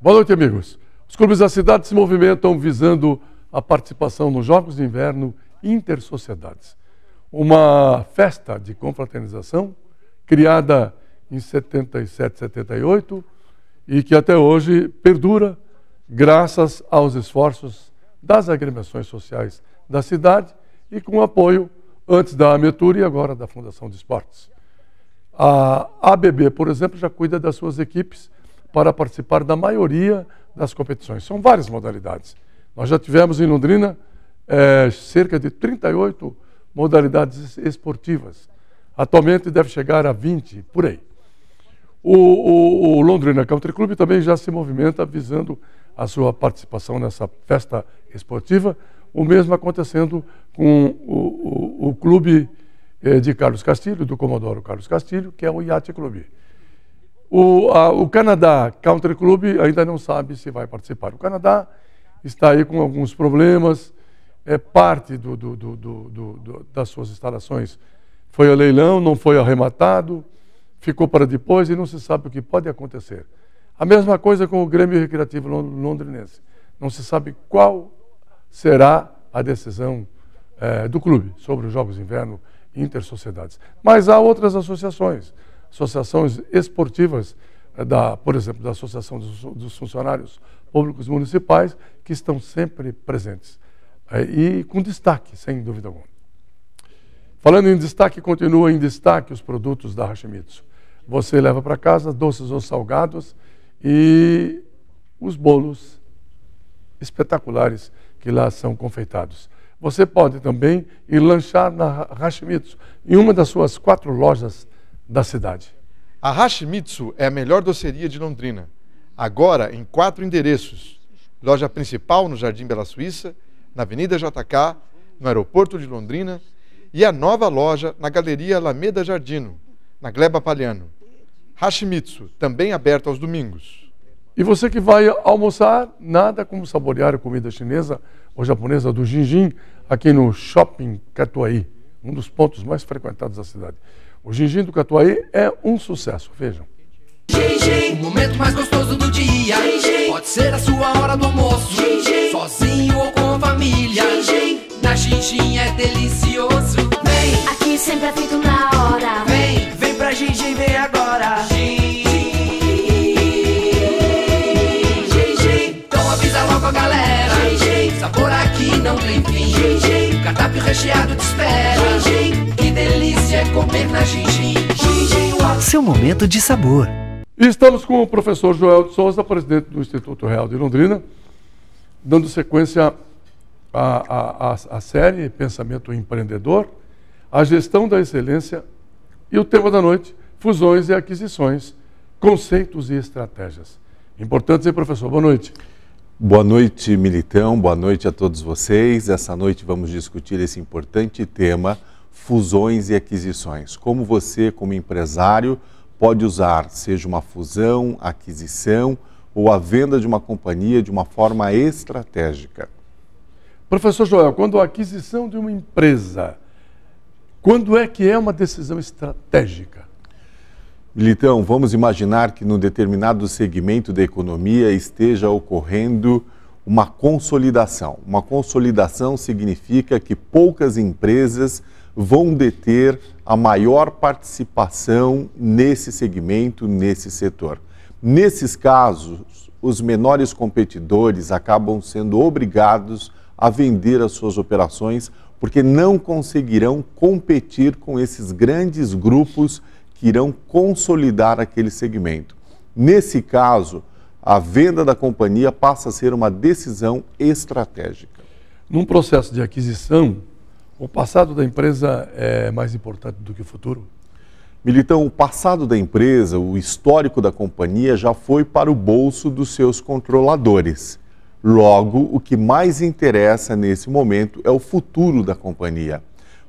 Boa noite, amigos. Os clubes da cidade se movimentam visando a participação nos Jogos de Inverno Intersociedades. Uma festa de confraternização criada em 77, 78 e que até hoje perdura graças aos esforços das agremiações sociais da cidade e com apoio antes da Ametur e agora da Fundação de Esportes. A ABB, por exemplo, já cuida das suas equipes para participar da maioria das competições. São várias modalidades. Nós já tivemos em Londrina cerca de 38 modalidades esportivas. Atualmente deve chegar a 20, por aí. O Londrina Country Club também já se movimenta visando a sua participação nessa festa esportiva, o mesmo acontecendo com o clube de Carlos Castilho, do Comodoro Carlos Castilho, que é o Yacht Club. O Canadá Country Club ainda não sabe se vai participar. O Canadá está aí com alguns problemas, parte das suas instalações foi a leilão, não foi arrematado, ficou para depois e não se sabe o que pode acontecer. A mesma coisa com o Grêmio Recreativo Londrinense. Não se sabe qual será a decisão do clube sobre os Jogos de Inverno Intersociedades. Mas há outras associações esportivas, por exemplo, da Associação dos Funcionários Públicos Municipais, que estão sempre presentes. E com destaque, sem dúvida alguma. Falando em destaque, continua em destaque os produtos da Hashimitsu. Você leva para casa doces ou salgados e os bolos espetaculares que lá são confeitados. Você pode também ir lanchar na Hashimitsu, em uma das suas 4 lojas da cidade. A Hashimitsu é a melhor doceria de Londrina. Agora em 4 endereços. Loja principal no Jardim Bela Suíça, na Avenida JK, no Aeroporto de Londrina, e a nova loja na Galeria Alameda Jardino, na Gleba Palhano. Hashimitsu, também aberto aos domingos. E você que vai almoçar, nada como saborear a comida chinesa ou japonesa do Jinjin, aqui no Shopping Catuaí, um dos pontos mais frequentados da cidade. O Jinjin do Catuaí é um sucesso, vejam. Jinjin, o momento mais gostoso do dia. Jinjin, pode ser a sua hora do almoço. Jinjin, sozinho ou com a família. Jinjin, na Jinjin é delicioso. Vem, aqui sempre é feito na hora. Vem pra Jinjin, vem agora. Jinjin, então avisa logo a galera. Jinjin, sabor aqui não tem fim. Jinjin, o cardápio recheado te espera. Jinjin, que delícia é comer na Jinjin. Jinjin, seu momento de sabor. E estamos com o professor Joel de Souza, presidente do Instituto Real de Londrina, dando sequência à série Pensamento Empreendedor, a gestão da excelência e o tema da noite, fusões e aquisições, conceitos e estratégias. Importantes, hein, professor? Boa noite. Boa noite, Militão. Boa noite a todos vocês. Essa noite vamos discutir esse importante tema, fusões e aquisições. Como você, como empresário, pode usar, seja uma fusão, aquisição ou a venda de uma companhia de uma forma estratégica. Professor Joel, quando a aquisição de uma empresa, quando é que é uma decisão estratégica? Militão, vamos imaginar que num determinado segmento da economia esteja ocorrendo uma consolidação. Uma consolidação significa que poucas empresas vão deter a maior participação nesse segmento, nesse setor. Nesses casos, os menores competidores acabam sendo obrigados a vender as suas operações porque não conseguirão competir com esses grandes grupos que irão consolidar aquele segmento. Nesse caso, a venda da companhia passa a ser uma decisão estratégica. Num processo de aquisição, o passado da empresa é mais importante do que o futuro? Militão, o passado da empresa, o histórico da companhia já foi para o bolso dos seus controladores. Logo, o que mais interessa nesse momento é o futuro da companhia.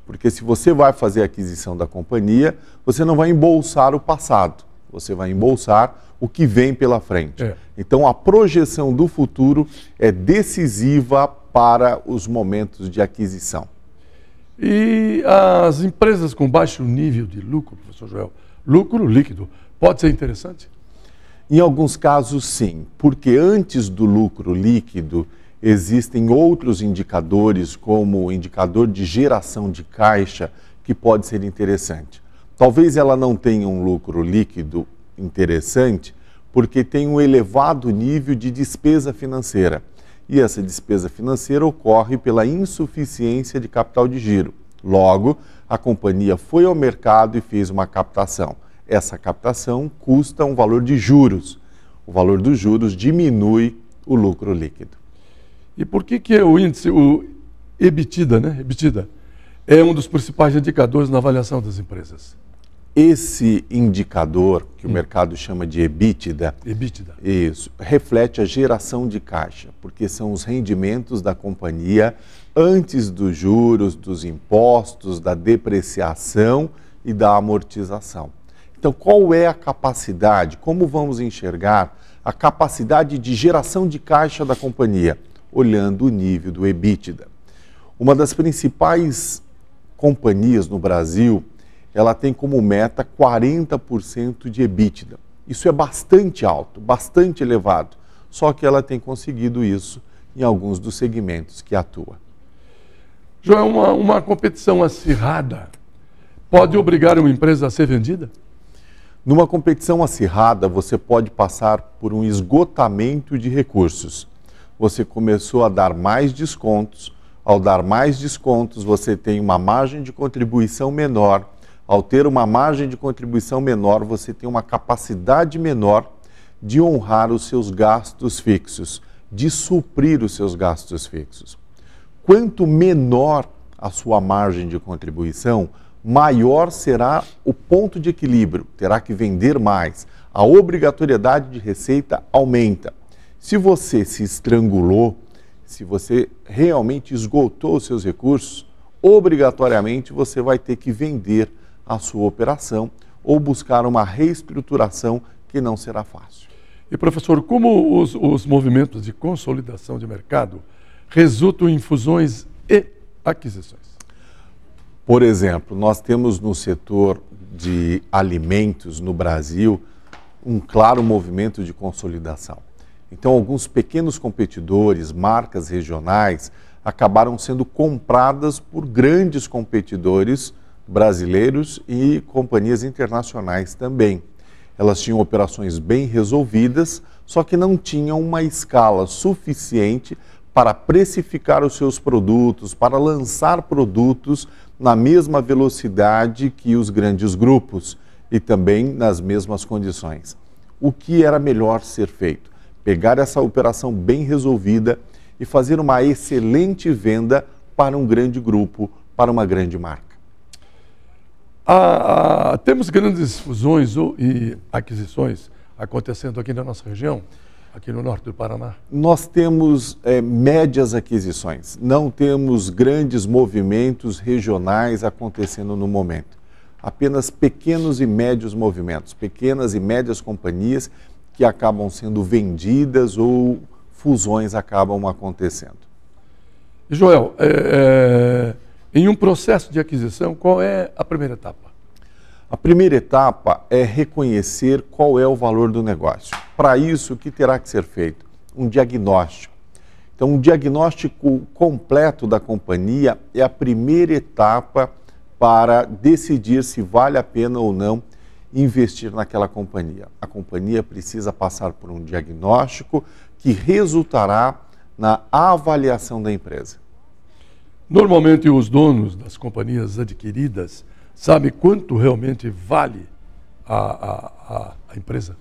Porque se você vai fazer a aquisição da companhia, você não vai embolsar o passado, você vai embolsar o que vem pela frente. Então, a projeção do futuro é decisiva para os momentos de aquisição. E as empresas com baixo nível de lucro, professor Joel, lucro líquido, pode ser interessante? Em alguns casos, sim, porque antes do lucro líquido existem outros indicadores, como o indicador de geração de caixa, que pode ser interessante. Talvez ela não tenha um lucro líquido interessante, porque tem um elevado nível de despesa financeira. E essa despesa financeira ocorre pela insuficiência de capital de giro. Logo, a companhia foi ao mercado e fez uma captação. Essa captação custa um valor de juros. O valor dos juros diminui o lucro líquido. E por que o índice, o EBITDA, né? EBITDA, é um dos principais indicadores na avaliação das empresas? Esse indicador, que o mercado chama de EBITDA, isso, reflete a geração de caixa, porque são os rendimentos da companhia antes dos juros, dos impostos, da depreciação e da amortização. Então, qual é a capacidade, como vamos enxergar a capacidade de geração de caixa da companhia? Olhando o nível do EBITDA. Uma das principais companhias no Brasil, ela tem como meta 40% de EBITDA. Isso é bastante alto, bastante elevado, só que ela tem conseguido isso em alguns dos segmentos que atua. João, uma competição acirrada pode obrigar uma empresa a ser vendida? Numa competição acirrada, você pode passar por um esgotamento de recursos. Você começou a dar mais descontos. Ao dar mais descontos, você tem uma margem de contribuição menor. Ao ter uma margem de contribuição menor, você tem uma capacidade menor de honrar os seus gastos fixos, de suprir os seus gastos fixos. Quanto menor a sua margem de contribuição, maior será o ponto de equilíbrio, terá que vender mais. A obrigatoriedade de receita aumenta. Se você se estrangulou, se você realmente esgotou os seus recursos, obrigatoriamente você vai ter que vender a sua operação ou buscar uma reestruturação que não será fácil. E professor, como os movimentos de consolidação de mercado resultam em fusões e aquisições? Por exemplo, nós temos no setor de alimentos no Brasil um claro movimento de consolidação. Então, alguns pequenos competidores, marcas regionais, acabaram sendo compradas por grandes competidores brasileiros e companhias internacionais também. Elas tinham operações bem resolvidas, só que não tinham uma escala suficiente para precificar os seus produtos, para lançar produtos na mesma velocidade que os grandes grupos e também nas mesmas condições. O que era melhor ser feito? Pegar essa operação bem resolvida e fazer uma excelente venda para um grande grupo, para uma grande marca. Temos grandes fusões e aquisições acontecendo aqui na nossa região, aqui no norte do Paraná? Nós temos médias aquisições, não temos grandes movimentos regionais acontecendo no momento. Apenas pequenos e médios movimentos, pequenas e médias companhias que acabam sendo vendidas ou fusões acabam acontecendo. Joel, em um processo de aquisição, qual é a primeira etapa? A primeira etapa é reconhecer qual é o valor do negócio. Para isso, o que terá que ser feito? Um diagnóstico. Então, um diagnóstico completo da companhia é a primeira etapa para decidir se vale a pena ou não investir naquela companhia. A companhia precisa passar por um diagnóstico que resultará na avaliação da empresa. Normalmente, os donos das companhias adquiridas sabem quanto realmente vale a empresa?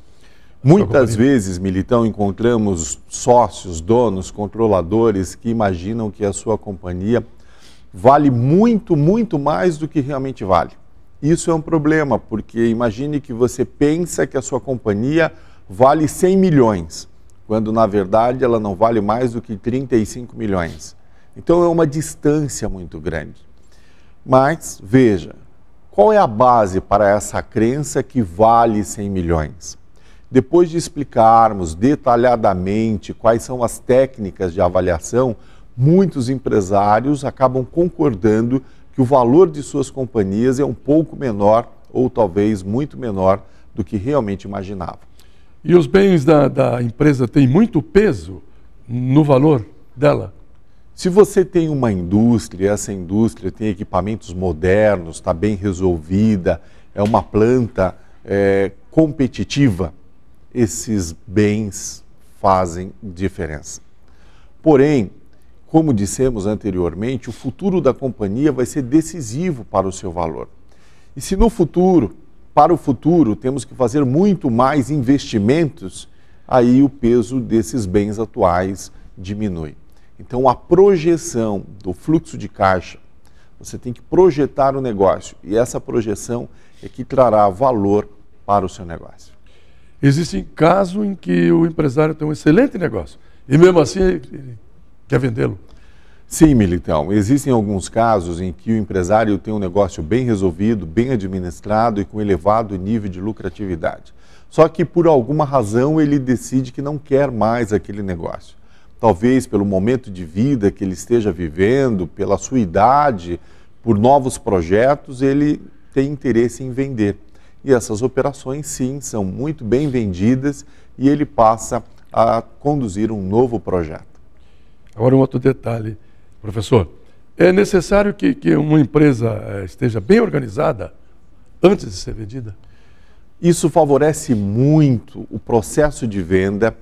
Muitas vezes, Militão, encontramos sócios, donos, controladores que imaginam que a sua companhia vale muito, muito mais do que realmente vale. Isso é um problema, porque imagine que você pensa que a sua companhia vale 100 milhões, quando na verdade ela não vale mais do que 35 milhões. Então é uma distância muito grande. Mas, veja, qual é a base para essa crença que vale 100 milhões? Depois de explicarmos detalhadamente quais são as técnicas de avaliação, muitos empresários acabam concordando que o valor de suas companhias é um pouco menor ou talvez muito menor do que realmente imaginavam. E os bens da empresa têm muito peso no valor dela? Se você tem uma indústria, essa indústria tem equipamentos modernos, está bem resolvida, é uma planta competitiva, esses bens fazem diferença. Porém, como dissemos anteriormente, o futuro da companhia vai ser decisivo para o seu valor. E se no futuro, para o futuro, temos que fazer muito mais investimentos, aí o peso desses bens atuais diminui. Então, a projeção do fluxo de caixa, você tem que projetar o negócio e essa projeção é que trará valor para o seu negócio. Existem casos em que o empresário tem um excelente negócio e mesmo assim ele quer vendê-lo. Sim, Militão. Existem alguns casos em que o empresário tem um negócio bem resolvido, bem administrado e com elevado nível de lucratividade. Só que por alguma razão ele decide que não quer mais aquele negócio. Talvez pelo momento de vida que ele esteja vivendo, pela sua idade, por novos projetos, ele tem interesse em vender. E essas operações, sim, são muito bem vendidas e ele passa a conduzir um novo projeto. Agora um outro detalhe, professor. É necessário que uma empresa esteja bem organizada antes de ser vendida? Isso favorece muito o processo de venda,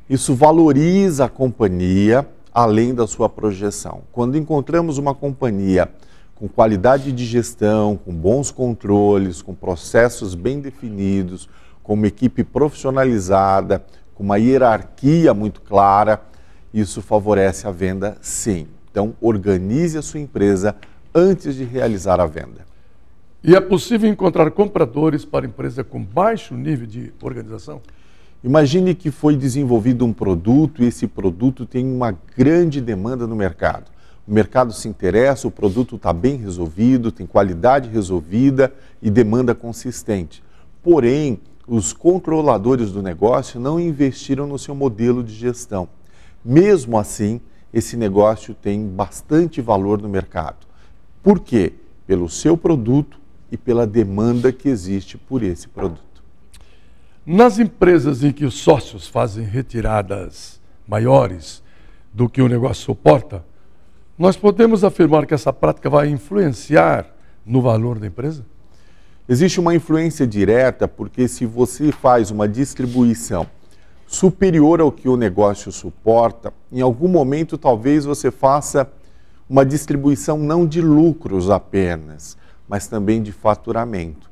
isso valoriza a companhia além da sua projeção. Quando encontramos uma companhia com qualidade de gestão, com bons controles, com processos bem definidos, com uma equipe profissionalizada, com uma hierarquia muito clara, isso favorece a venda, sim. Então, organize a sua empresa antes de realizar a venda. E é possível encontrar compradores para empresa com baixo nível de organização? Imagine que foi desenvolvido um produto e esse produto tem uma grande demanda no mercado. O mercado se interessa, o produto está bem resolvido, tem qualidade resolvida e demanda consistente. Porém, os controladores do negócio não investiram no seu modelo de gestão. Mesmo assim, esse negócio tem bastante valor no mercado. Por quê? Pelo seu produto e pela demanda que existe por esse produto. Nas empresas em que os sócios fazem retiradas maiores do que o negócio suporta, nós podemos afirmar que essa prática vai influenciar no valor da empresa? Existe uma influência direta porque se você faz uma distribuição superior ao que o negócio suporta, em algum momento talvez você faça uma distribuição não de lucros apenas, mas também de faturamento.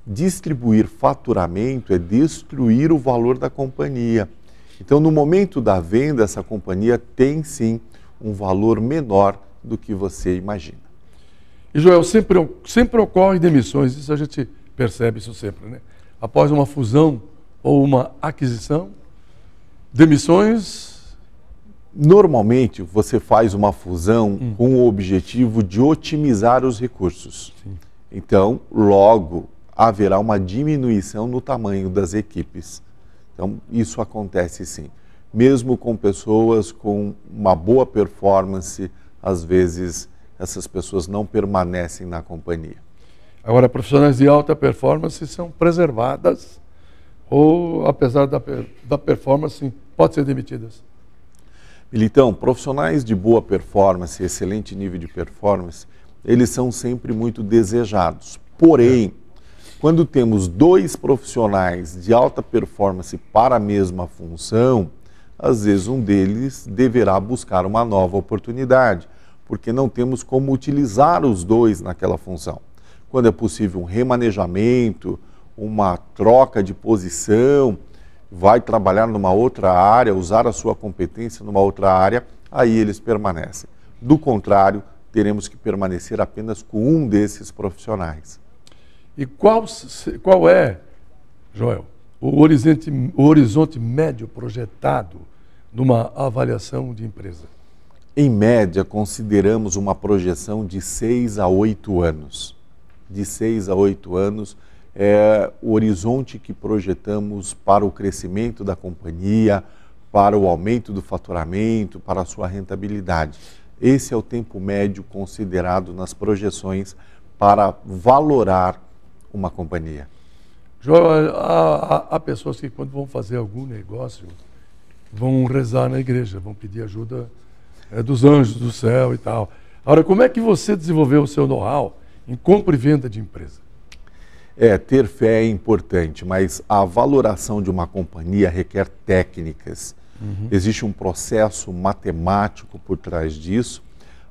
Distribuir faturamento é destruir o valor da companhia. Então, no momento da venda, essa companhia tem sim um valor menor do que você imagina. E, Joel, sempre ocorrem demissões, isso a gente percebe isso sempre, né? Após uma fusão ou uma aquisição, demissões... Normalmente, você faz uma fusão com o objetivo de otimizar os recursos. Sim. Então, logo, haverá uma diminuição no tamanho das equipes. Então, isso acontece sim. Mesmo com pessoas com uma boa performance, às vezes essas pessoas não permanecem na companhia. Agora, profissionais de alta performance são preservadas ou, apesar da performance, podem ser demitidas? Militão, profissionais de boa performance, excelente nível de performance, eles são sempre muito desejados. Porém, quando temos dois profissionais de alta performance para a mesma função, às vezes um deles deverá buscar uma nova oportunidade, porque não temos como utilizar os dois naquela função. Quando é possível um remanejamento, uma troca de posição, vai trabalhar numa outra área, usar a sua competência numa outra área, aí eles permanecem. Do contrário, teremos que permanecer apenas com um desses profissionais. E qual é, Joel, o horizonte médio projetado numa avaliação de empresa? Em média, consideramos uma projeção de 6 a 8 anos. De 6 a 8 anos é o horizonte que projetamos para o crescimento da companhia, para o aumento do faturamento, para a sua rentabilidade. Esse é o tempo médio considerado nas projeções para valorar uma companhia. Joel, há pessoas que quando vão fazer algum negócio, vão rezar na igreja, vão pedir ajuda dos anjos do céu e tal. Agora, como é que você desenvolveu o seu know-how em compra e venda de empresa? Ter fé é importante, mas a valoração de uma companhia requer técnicas. Existe um processo matemático por trás disso,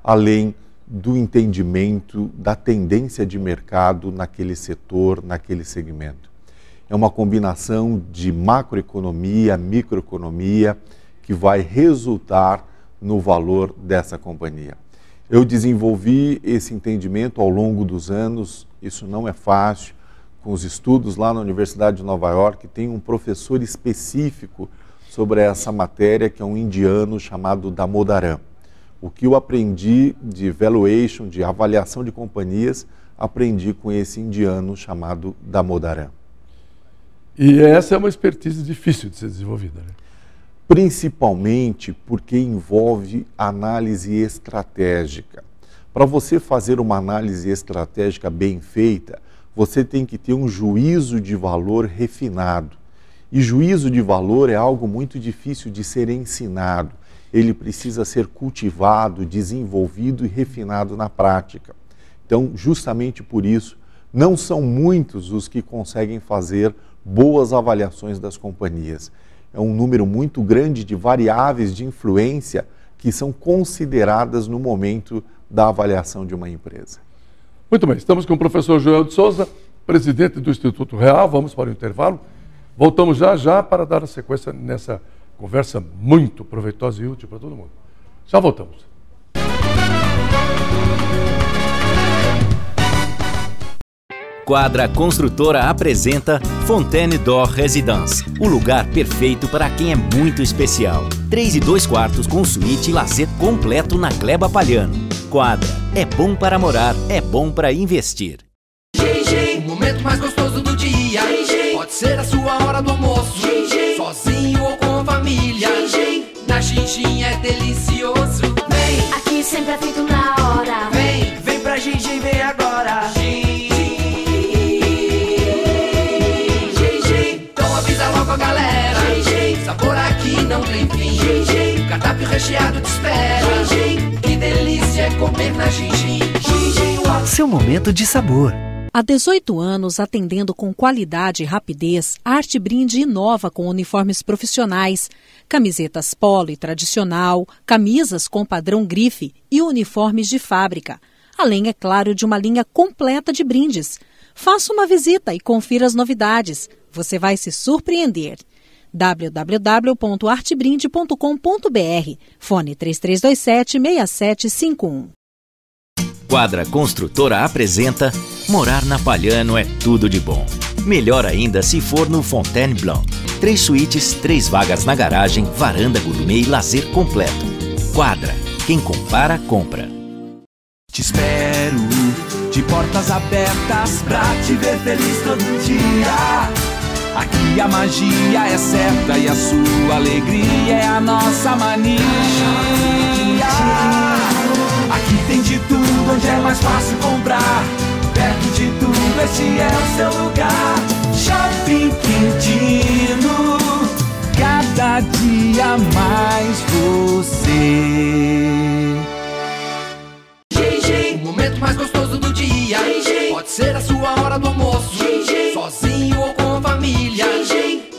além do entendimento da tendência de mercado naquele setor, naquele segmento. É uma combinação de macroeconomia, microeconomia, que vai resultar no valor dessa companhia. Eu desenvolvi esse entendimento ao longo dos anos, isso não é fácil. Com os estudos lá na Universidade de Nova York, tem um professor específico sobre essa matéria, que é um indiano chamado Damodaran. O que eu aprendi de valuation, de avaliação de companhias, aprendi com esse indiano chamado Damodaran. E essa é uma expertise difícil de ser desenvolvida, né? Principalmente porque envolve análise estratégica. Para você fazer uma análise estratégica bem feita, você tem que ter um juízo de valor refinado. E juízo de valor é algo muito difícil de ser ensinado. Ele precisa ser cultivado, desenvolvido e refinado na prática. Então, justamente por isso, não são muitos os que conseguem fazer boas avaliações das companhias. É um número muito grande de variáveis de influência que são consideradas no momento da avaliação de uma empresa. Muito bem, estamos com o professor Joel de Souza, presidente do Instituto Real. Vamos para o intervalo. Voltamos já para dar a sequência nessa conversa muito proveitosa e útil para todo mundo. Já voltamos. Quadra Construtora apresenta Fontaine d'Or Residence, o lugar perfeito para quem é muito especial. 3 e 2 quartos com suíte e lazer completo na Gleba Palhano. Quadra, é bom para morar, é bom para investir. O momento mais gostoso do dia. Pode ser a sua hora do almoço, sozinho ou com família. Na Xinxin é delicioso. Vem, Aqui sempre é feito na hora. vem pra Xinxin, vem agora. Então avisa logo a galera. Sabor aqui não tem fim. O cardápio recheado te espera. Que delícia é comer na Xinxin. Seu momento de sabor. Há 18 anos, atendendo com qualidade e rapidez, a Arte Brinde inova com uniformes profissionais, camisetas polo e tradicional, camisas com padrão grife e uniformes de fábrica. Além, é claro, de uma linha completa de brindes. Faça uma visita e confira as novidades. Você vai se surpreender. www.artebrinde.com.br. Fone 3327-6751. Quadra Construtora apresenta Morar na Palhano é tudo de bom. Melhor ainda se for no Fontaine Blanc. 3 suítes, 3 vagas na garagem, varanda gourmet e lazer completo. Quadra, quem compara, compra. Te espero de portas abertas pra te ver feliz todo dia. Aqui a magia é certa e a sua alegria é a nossa mania. Aqui tem de tudo, onde é mais fácil comprar. Perto de tudo, este é o seu lugar. Shopping Quintino, cada dia mais você. O momento mais gostoso do dia. Pode ser a sua hora do almoço, sozinho ou com família.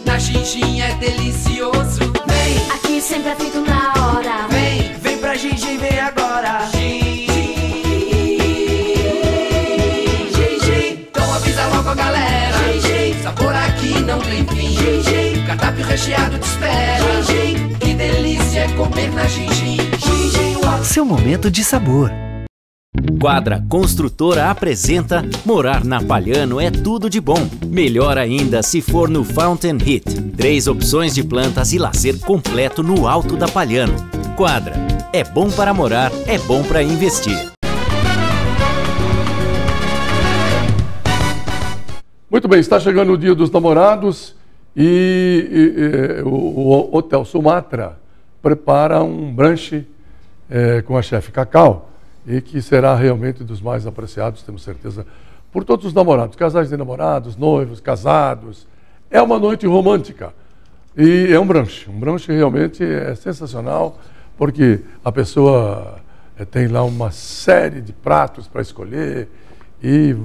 Na Xinxin é delicioso. Vem, Aqui sempre é feito na hora. vem pra Xinxin, vem agora. Então avisa logo a galera. Sabor aqui não tem fim. O cardápio recheado te espera. Que delícia é comer na Xinxin. Seu momento de sabor. Quadra Construtora apresenta Morar na Palhano é tudo de bom. Melhor ainda se for no Fountain Heat. 3 opções de plantas e lazer completo no alto da Palhano. Quadra, é bom para morar, é bom para investir. Muito bem, está chegando o Dia dos Namorados e o Hotel Sumatra prepara um brunch com a chefe Cacau. e que será realmente dos mais apreciados, temos certeza, por todos os namorados, casais de namorados, noivos, casados. É uma noite romântica e é um brunch. Um brunch realmente é sensacional, porque a pessoa tem lá uma série de pratos para escolher e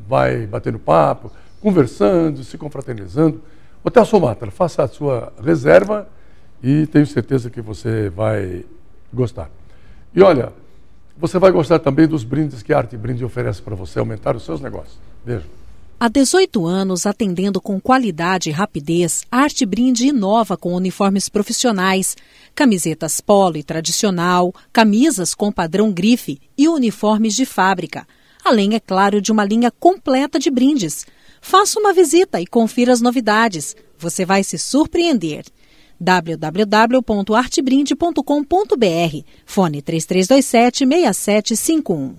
vai batendo papo, conversando, se confraternizando. Hotel Sumatra, faça a sua reserva e tenho certeza que você vai gostar. E olha, você vai gostar também dos brindes que a Arte Brinde oferece para você aumentar os seus negócios. Veja. Há 18 anos, atendendo com qualidade e rapidez, a Arte Brinde inova com uniformes profissionais, camisetas polo e tradicional, camisas com padrão grife e uniformes de fábrica. Além, é claro, de uma linha completa de brindes. Faça uma visita e confira as novidades. Você vai se surpreender. www.artebrinde.com.br, fone 3327-6751.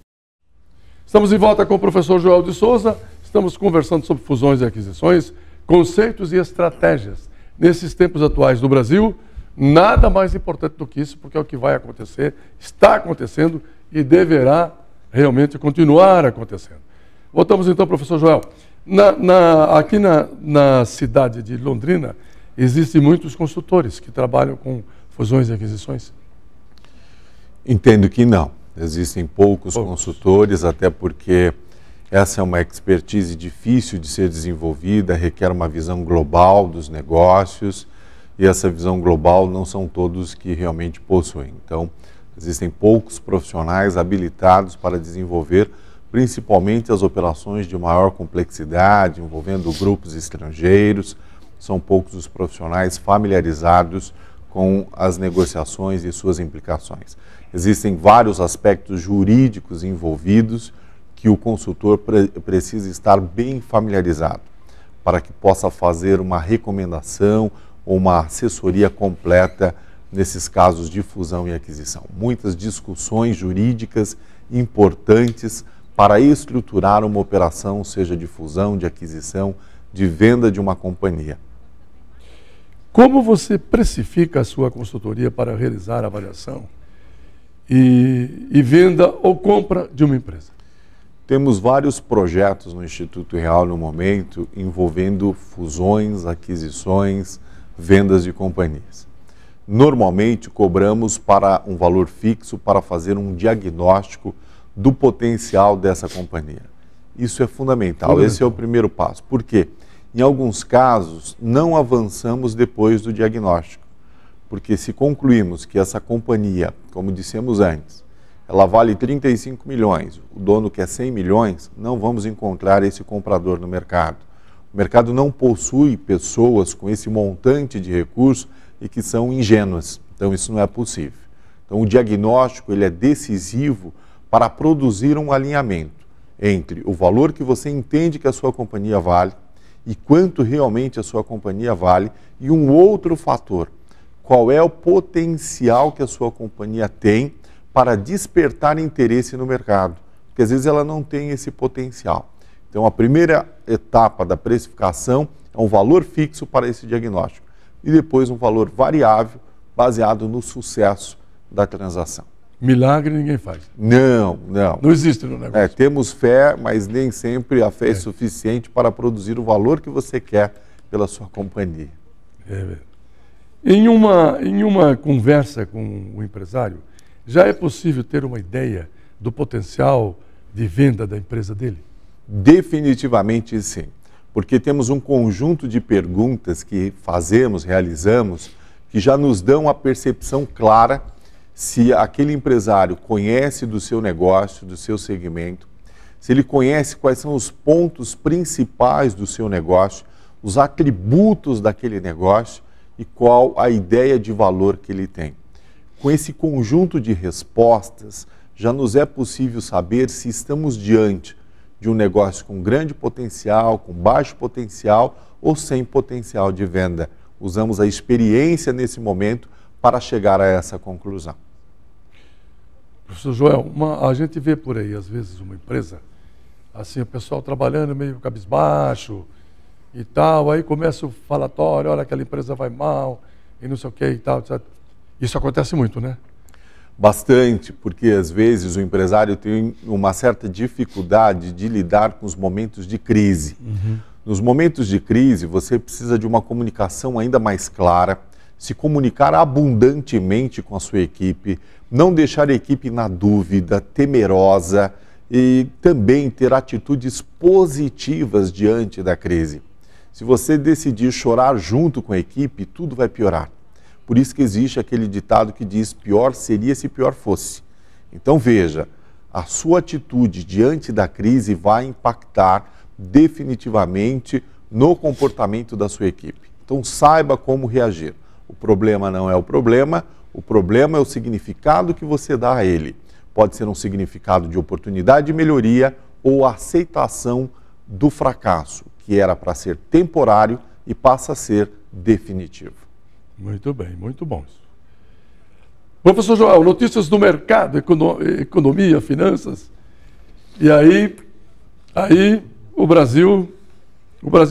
Estamos de volta com o professor Joel de Souza. Estamos conversando sobre fusões e aquisições, conceitos e estratégias. Nesses tempos atuais do Brasil, nada mais importante do que isso, porque é o que vai acontecer, está acontecendo e deverá realmente continuar acontecendo. Voltamos então, professor Joel. Aqui na cidade de Londrina, existem muitos consultores que trabalham com fusões e aquisições? Entendo que não. Existem poucos consultores, até porque essa é uma expertise difícil de ser desenvolvida, requer uma visão global dos negócios, e essa visão global não são todos que realmente possuem. Então, existem poucos profissionais habilitados para desenvolver principalmente as operações de maior complexidade, envolvendo grupos estrangeiros. São poucos os profissionais familiarizados com as negociações e suas implicações. Existem vários aspectos jurídicos envolvidos que o consultor precisa estar bem familiarizado para que possa fazer uma recomendação ou uma assessoria completa nesses casos de fusão e aquisição. Muitas discussões jurídicas importantes para estruturar uma operação, seja de fusão, de aquisição, de venda de uma companhia. Como você precifica a sua consultoria para realizar a avaliação e venda ou compra de uma empresa? Temos vários projetos no Instituto Real no momento envolvendo fusões, aquisições, vendas de companhias. Normalmente cobramos para um valor fixo para fazer um diagnóstico do potencial dessa companhia. Isso é fundamental, esse é o primeiro passo. Por quê? Em alguns casos, não avançamos depois do diagnóstico, porque se concluímos que essa companhia, como dissemos antes, ela vale 35 milhões, o dono quer 100 milhões, não vamos encontrar esse comprador no mercado. O mercado não possui pessoas com esse montante de recursos e que são ingênuas, então isso não é possível. Então o diagnóstico ele é decisivo para produzir um alinhamento entre o valor que você entende que a sua companhia vale e quanto realmente a sua companhia vale, e um outro fator, qual é o potencial que a sua companhia tem para despertar interesse no mercado, porque às vezes ela não tem esse potencial. Então a primeira etapa da precificação é um valor fixo para esse diagnóstico e depois um valor variável baseado no sucesso da transação. Milagre ninguém faz. Não. Não existe no negócio. Temos fé, mas nem sempre a fé é suficiente para produzir o valor que você quer pela sua companhia. Em uma conversa com o empresário, já é possível ter uma ideia do potencial de venda da empresa dele? Definitivamente sim, porque temos um conjunto de perguntas que realizamos, que já nos dão a percepção clara se aquele empresário conhece do seu negócio, do seu segmento, se ele conhece quais são os pontos principais do seu negócio, os atributos daquele negócio e qual a ideia de valor que ele tem. Com esse conjunto de respostas, já nos é possível saber se estamos diante de um negócio com grande potencial, com baixo potencial ou sem potencial de venda. Usamos a experiência nesse momento para chegar a essa conclusão. Professor Joel, a gente vê por aí, às vezes, uma empresa, assim, o pessoal trabalhando meio cabisbaixo e tal, aí começa o falatório, olha, aquela empresa vai mal e não sei o que e tal, etc. Isso acontece muito, né? Bastante, porque às vezes o empresário tem uma certa dificuldade de lidar com os momentos de crise. Nos momentos de crise, você precisa de uma comunicação ainda mais clara, se comunicar abundantemente com a sua equipe, não deixar a equipe na dúvida, temerosa e também ter atitudes positivas diante da crise. Se você decidir chorar junto com a equipe, tudo vai piorar. Por isso que existe aquele ditado que diz: pior seria se pior fosse. Então veja, a sua atitude diante da crise vai impactar definitivamente no comportamento da sua equipe. Então saiba como reagir. O problema não é o problema é o significado que você dá a ele. Pode ser um significado de oportunidade de melhoria ou aceitação do fracasso, que era para ser temporário e passa a ser definitivo. Muito bem, muito bom. Professor Joel, notícias do mercado, economia, finanças. E aí o Brasil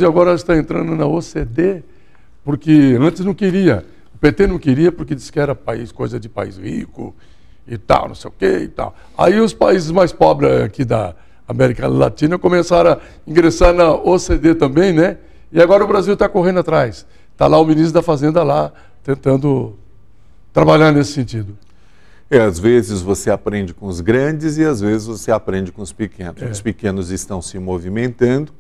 agora está entrando na OCDE, porque antes não queria. O PT não queria porque disse que era coisa de país rico e tal, não sei o quê e tal. Aí os países mais pobres aqui da América Latina começaram a ingressar na OCDE também, né? E agora o Brasil está correndo atrás. Está lá o ministro da Fazenda lá, tentando trabalhar nesse sentido. Às vezes você aprende com os grandes e às vezes você aprende com os pequenos. Os pequenos estão se movimentando.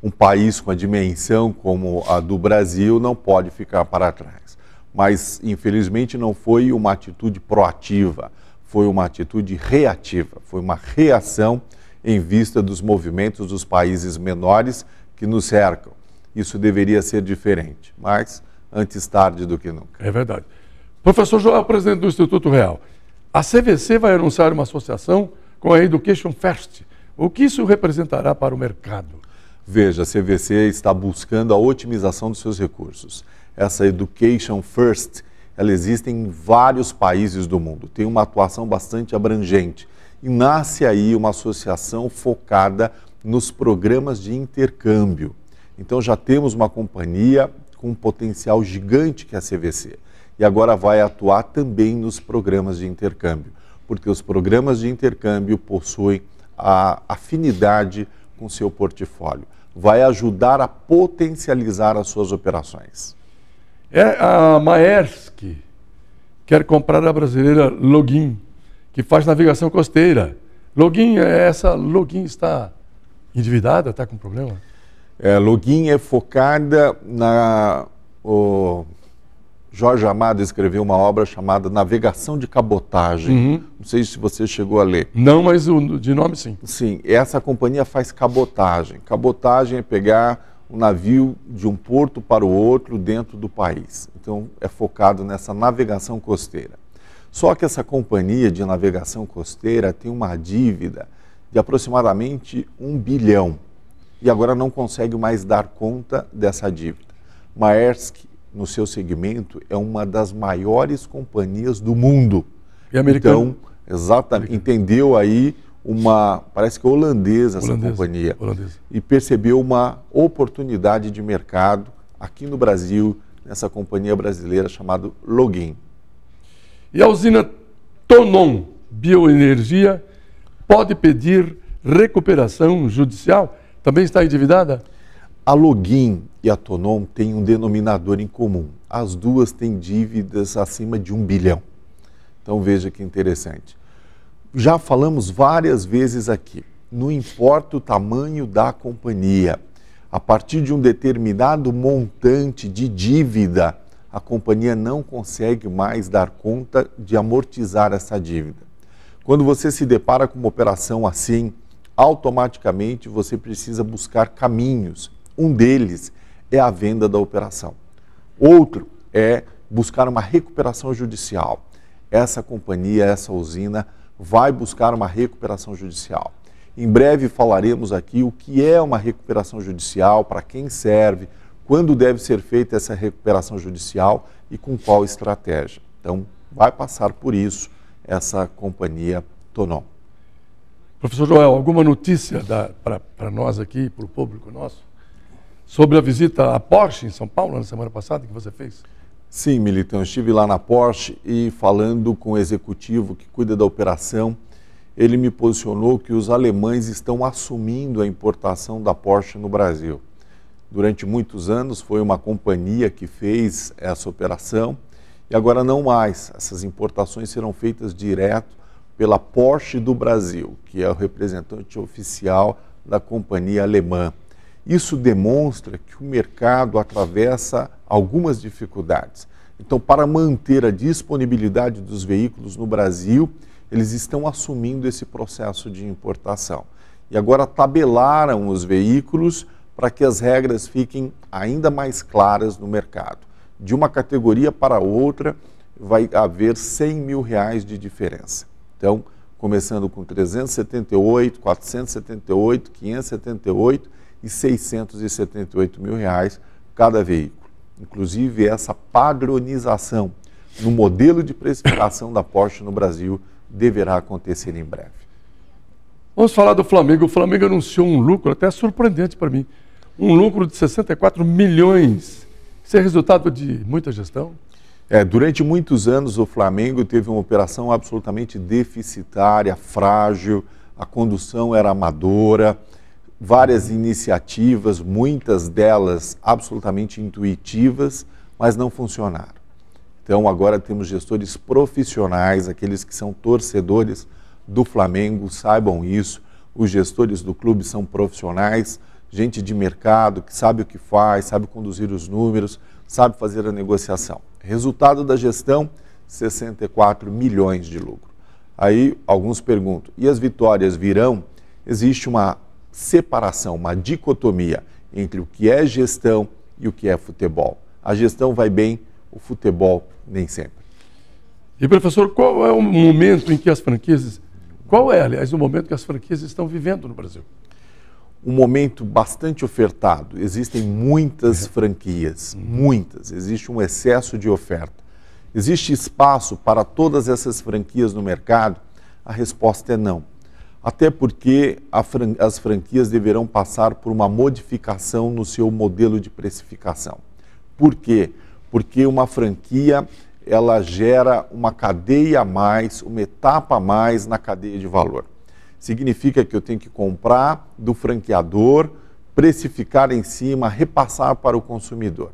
Um país com a dimensão como a do Brasil não pode ficar para trás. Mas, infelizmente, não foi uma atitude proativa, foi uma atitude reativa, foi uma reação em vista dos movimentos dos países menores que nos cercam. Isso deveria ser diferente, mas antes tarde do que nunca. É verdade. Professor Joel, presidente do Instituto Real, a CVC vai anunciar uma associação com a Education First. O que isso representará para o mercado? Veja, a CVC está buscando a otimização dos seus recursos. Essa Education First, ela existe em vários países do mundo, tem uma atuação bastante abrangente. E nasce aí uma associação focada nos programas de intercâmbio. Então já temos uma companhia com um potencial gigante que é a CVC. E agora vai atuar também nos programas de intercâmbio, porque os programas de intercâmbio possuem a afinidade com o seu portfólio. Vai ajudar a potencializar as suas operações. A Maersk quer comprar a brasileira Login, que faz navegação costeira. Login está endividada, está com problema? Login é focada o Jorge Amado escreveu uma obra chamada Navegação de Cabotagem. Não sei se você chegou a ler. Não, mas de nome sim. Sim, essa companhia faz cabotagem. Cabotagem é pegar um navio de um porto para o outro dentro do país. Então é focado nessa navegação costeira. Só que essa companhia de navegação costeira tem uma dívida de aproximadamente 1 bilhão. E agora não consegue mais dar conta dessa dívida. Maersk, no seu segmento, é uma das maiores companhias do mundo. E americana? Então, exatamente, entendeu aí parece que é holandesa essa companhia, e percebeu uma oportunidade de mercado aqui no Brasil, nessa companhia brasileira chamada Login. E a usina Tonon Bioenergia pode pedir recuperação judicial? Também está endividada? A Login e a Tonon têm um denominador em comum. As duas têm dívidas acima de 1 bilhão. Então veja que interessante. Já falamos várias vezes aqui, não importa o tamanho da companhia, a partir de um determinado montante de dívida, a companhia não consegue mais dar conta de amortizar essa dívida. Quando você se depara com uma operação assim, automaticamente você precisa buscar caminhos. Um deles é a venda da operação. Outro é buscar uma recuperação judicial. Essa companhia, essa usina, vai buscar uma recuperação judicial. Em breve falaremos aqui o que é uma recuperação judicial, para quem serve, quando deve ser feita essa recuperação judicial e com qual estratégia. Então, vai passar por isso essa companhia Tonon. Professor Joel, alguma notícia para nós aqui, para o público nosso, sobre a visita à Porsche em São Paulo na semana passada que você fez? Sim, Militão, estive lá na Porsche e falando com o executivo que cuida da operação, ele me posicionou que os alemães estão assumindo a importação da Porsche no Brasil. Durante muitos anos foi uma companhia que fez essa operação e agora não mais. Essas importações serão feitas direto pela Porsche do Brasil, que é o representante oficial da companhia alemã. Isso demonstra que o mercado atravessa algumas dificuldades. Então, para manter a disponibilidade dos veículos no Brasil, eles estão assumindo esse processo de importação. E agora tabelaram os veículos para que as regras fiquem ainda mais claras no mercado. De uma categoria para outra, vai haver R$100 mil de diferença. Então, começando com 378, 478, 578 e R$678 mil cada veículo. Inclusive, essa padronização no modelo de precificação da Porsche no Brasil deverá acontecer em breve. Vamos falar do Flamengo. O Flamengo anunciou um lucro até surpreendente para mim. Um lucro de 64 milhões. Isso é resultado de muita gestão? Durante muitos anos o Flamengo teve uma operação absolutamente deficitária, frágil, a condução era amadora, várias iniciativas, muitas delas absolutamente intuitivas, mas não funcionaram. Então agora temos gestores profissionais, aqueles que são torcedores do Flamengo, saibam isso, os gestores do clube são profissionais, gente de mercado que sabe o que faz, sabe conduzir os números, sabe fazer a negociação. Resultado da gestão, 64 milhões de lucro. Aí alguns perguntam, e as vitórias virão? Existe uma separação, uma dicotomia entre o que é gestão e o que é futebol. A gestão vai bem, o futebol nem sempre. E professor, qual é o momento em que as franquias, aliás, o momento que as franquias estão vivendo no Brasil? Um momento bastante ofertado. Existem muitas franquias, muitas. Existe um excesso de oferta. Existe espaço para todas essas franquias no mercado? A resposta é não. Até porque as franquias deverão passar por uma modificação no seu modelo de precificação. Por quê? Porque uma franquia, ela gera uma cadeia a mais, uma etapa a mais na cadeia de valor. Significa que eu tenho que comprar do franqueador, precificar em cima, repassar para o consumidor.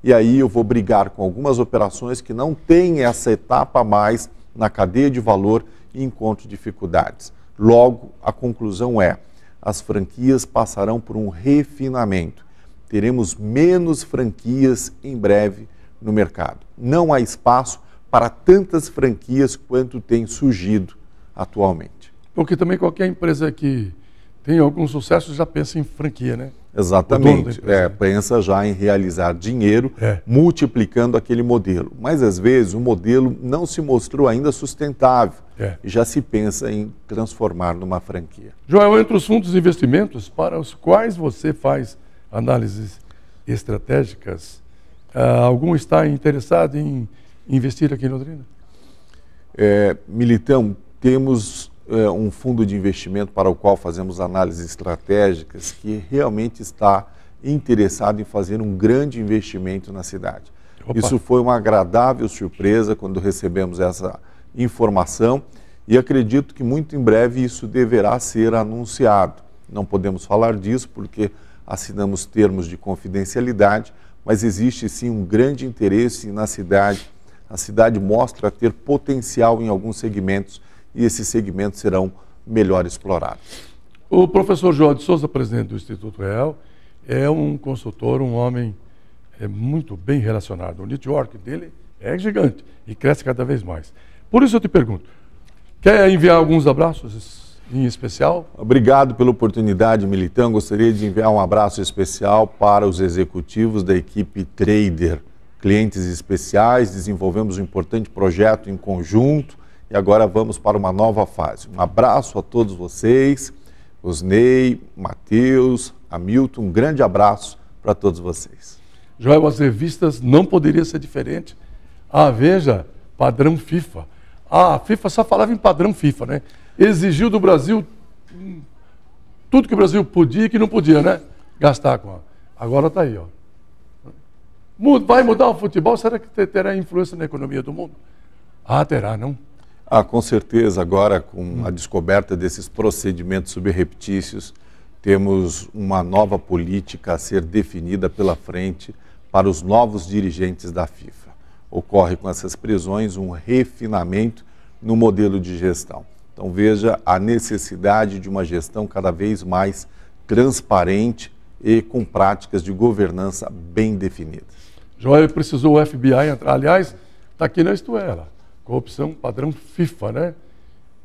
E aí eu vou brigar com algumas operações que não têm essa etapa a mais na cadeia de valor e encontro dificuldades. Logo, a conclusão é, as franquias passarão por um refinamento. Teremos menos franquias em breve no mercado. Não há espaço para tantas franquias quanto tem surgido atualmente. Porque também qualquer empresa que tem algum sucesso já pensa em franquia, né? Exatamente, pensa já em realizar dinheiro, multiplicando aquele modelo. Mas às vezes o modelo não se mostrou ainda sustentável e já se pensa em transformar numa franquia. Joel, entre os fundos de investimentos para os quais você faz análises estratégicas, algum está interessado em investir aqui em Londrina? Militão, temos um fundo de investimento para o qual fazemos análises estratégicas que realmente está interessado em fazer um grande investimento na cidade. Opa. Isso foi uma agradável surpresa quando recebemos essa informação e acredito que muito em breve isso deverá ser anunciado. Não podemos falar disso porque assinamos termos de confidencialidade, mas existe sim um grande interesse na cidade. A cidade mostra ter potencial em alguns segmentos e esses segmentos serão melhor explorados. O professor João de Souza, presidente do Instituto Real, é um consultor, um homem muito bem relacionado. O network dele é gigante e cresce cada vez mais. Por isso eu te pergunto, quer enviar alguns abraços em especial? Obrigado pela oportunidade, Militão. Gostaria de enviar um abraço especial para os executivos da equipe Trader, clientes especiais. Desenvolvemos um importante projeto em conjunto. E agora vamos para uma nova fase. Um abraço a todos vocês, Osnei, Matheus, Hamilton, um grande abraço para todos vocês. Joel, as revistas não poderia ser diferente. Veja, padrão FIFA. A FIFA só falava em padrão FIFA, né? Exigiu do Brasil tudo que o Brasil podia e que não podia, né? Gastar com. Agora está aí, ó. Vai mudar o futebol? Será que terá influência na economia do mundo? Ah, terá, não? Ah, com certeza. Agora, com a descoberta desses procedimentos subreptícios, temos uma nova política a ser definida pela frente para os novos dirigentes da FIFA. Ocorre com essas prisões um refinamento no modelo de gestão. Então veja a necessidade de uma gestão cada vez mais transparente e com práticas de governança bem definidas. Joel, precisou o FBI entrar. Aliás, está aqui na Isto É, lá. Corrupção padrão FIFA, né?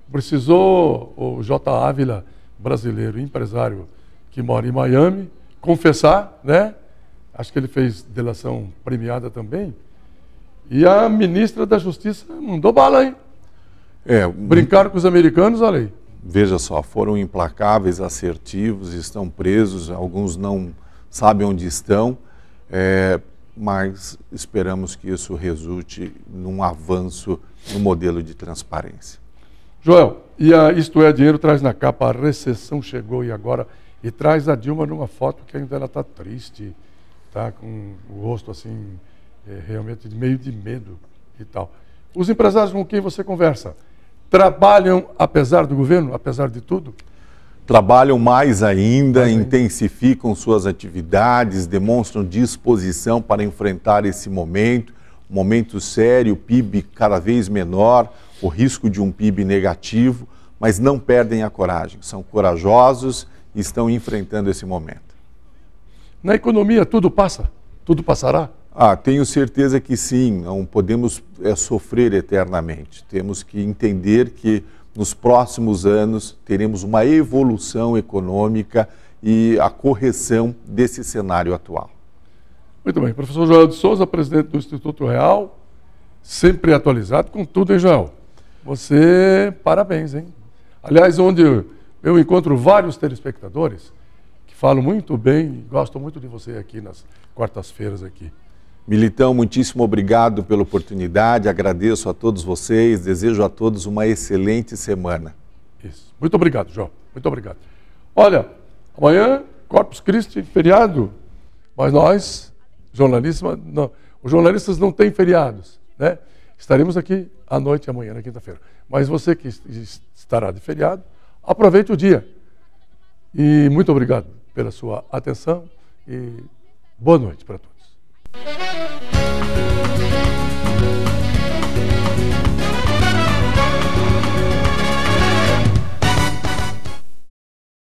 Precisou o J. Ávila, brasileiro, empresário que mora em Miami, confessar, né? Acho que ele fez delação premiada também. E a ministra da Justiça mandou bala, hein? Brincaram com os americanos, olha aí. Veja só, foram implacáveis, assertivos, estão presos, alguns não sabem onde estão, mas esperamos que isso resulte num avanço no modelo de transparência. Joel, e a Isto É Dinheiro traz na capa: a recessão chegou e agora, e traz a Dilma numa foto que ainda ela está triste, tá com o rosto assim, realmente meio de medo e tal. Os empresários com quem você conversa trabalham apesar do governo, apesar de tudo? Trabalham mais ainda, intensificam suas atividades, demonstram disposição para enfrentar esse momento, um momento sério, PIB cada vez menor, o risco de um PIB negativo, mas não perdem a coragem, são corajosos e estão enfrentando esse momento. Na economia tudo passa? Tudo passará? Tenho certeza que sim, não podemos sofrer eternamente. Temos que entender que nos próximos anos teremos uma evolução econômica e a correção desse cenário atual. Muito bem. Professor Joel de Souza, presidente do Instituto Real, sempre atualizado com tudo, hein, Joel? Você, parabéns, hein? Aliás, onde eu encontro vários telespectadores que falam muito bem, gostam muito de você aqui nas quartas-feiras aqui. Militão, muitíssimo obrigado pela oportunidade, agradeço a todos vocês, desejo a todos uma excelente semana. Isso. Muito obrigado, João. Muito obrigado. Olha, amanhã, Corpus Christi, feriado, mas nós, os jornalistas não têm feriados, né? Estaremos aqui à noite amanhã, na quinta-feira. Mas você que estará de feriado, aproveite o dia. E muito obrigado pela sua atenção e boa noite para todos.